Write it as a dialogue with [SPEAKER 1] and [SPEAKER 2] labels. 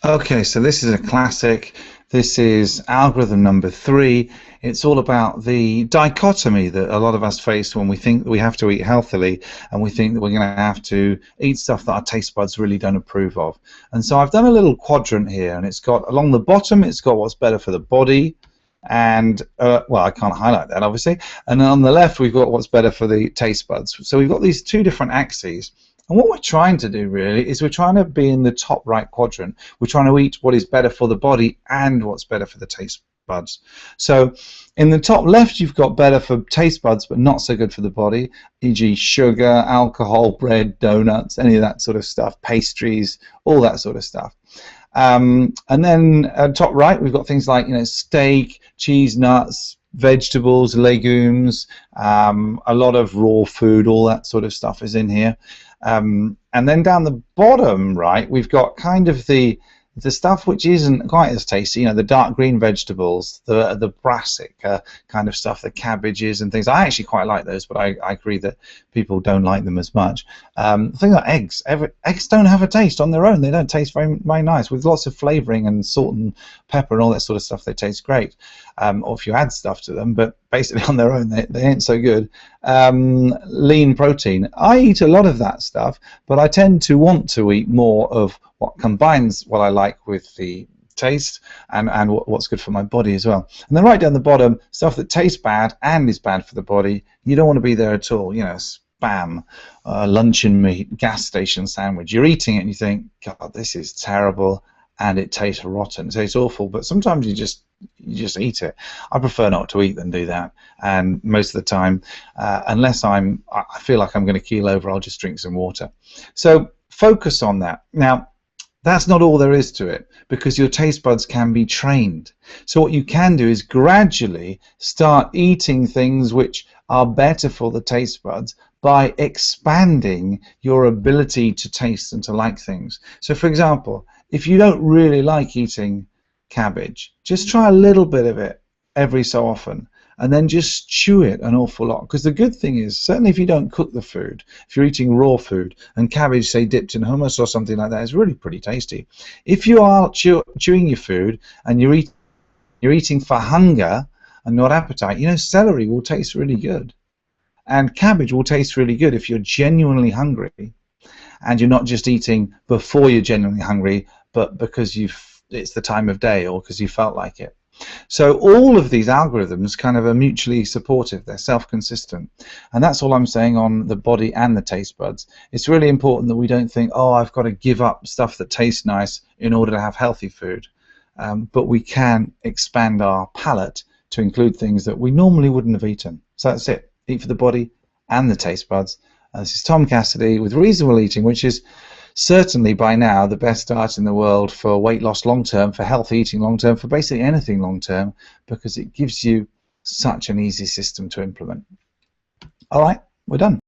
[SPEAKER 1] Okay, so this is a classic. This is algorithm number 3. It's all about the dichotomy that a lot of us face when we think that we have to eat healthily and we think that we're going to have to eat stuff that our taste buds really don't approve of. And so I've done a little quadrant here, and it's got along the bottom, it's got what's better for the body, and well, I can't highlight that obviously. And then on the left, we've got what's better for the taste buds. So we've got these two different axes. And what we're trying to do really is we're trying to be in the top right quadrant. We're trying to eat what is better for the body and what's better for the taste buds. So in the top left, you've got better for taste buds but not so good for the body, e.g. sugar, alcohol, bread, donuts, any of that sort of stuff, pastries, all that sort of stuff. And then top right, we've got things like steak, cheese, nuts, vegetables, legumes, a lot of raw food, all that sort of stuff is in here. And then down the bottom right, we've got kind of the stuff which isn't quite as tasty, the dark green vegetables, the brassica kind of stuff, the cabbages and things. I actually quite like those, but I agree that people don't like them as much. Things like eggs. Eggs don't have a taste on their own. They don't taste very, very nice. With lots of flavouring and salt and pepper and all that sort of stuff, they taste great. Or if you add stuff to them, but basically on their own, they ain't so good. Lean protein. I eat a lot of that stuff, but I tend to want to eat more of what combines what I like with the taste and what's good for my body as well. And then right down the bottom, stuff that tastes bad and is bad for the body, you don't want to be there at all. Spam, luncheon meat, gas station sandwich. You're eating it and you think, God, this is terrible, and it tastes rotten. It tastes awful, but sometimes you just eat it. I prefer not to eat than do that, and most of the time, unless I feel like I'm going to keel over, I'll just drink some water. So focus on that. Now, that's not all there is to it, because your taste buds can be trained. So what you can do is gradually start eating things which are better for the taste buds by expanding your ability to taste and to like things. So for example, if you don't really like eating cabbage, just try a little bit of it every so often, and then just chew it an awful lot. Because the good thing is, certainly if you don't cook the food, if you're eating raw food, and cabbage, say, dipped in hummus or something like that, is really pretty tasty. If you are chewing your food and you're eating for hunger and not appetite, celery will taste really good. And cabbage will taste really good if you're genuinely hungry, and you're not just eating before you're genuinely hungry, but because it's the time of day or because you felt like it. So all of these algorithms kind of are mutually supportive. They're self-consistent, and that's all I'm saying on the body and the taste buds. It's really important that we don't think, oh, I've got to give up stuff that tastes nice in order to have healthy food, but we can expand our palate to include things that we normally wouldn't have eaten. So that's it. Eat for the body and the taste buds. This is Tom Cassidy with Reasonable Eating, which is certainly by now the best diet in the world for weight loss long term, for healthy eating long term, for basically anything long term, because it gives you such an easy system to implement. All right, we're done.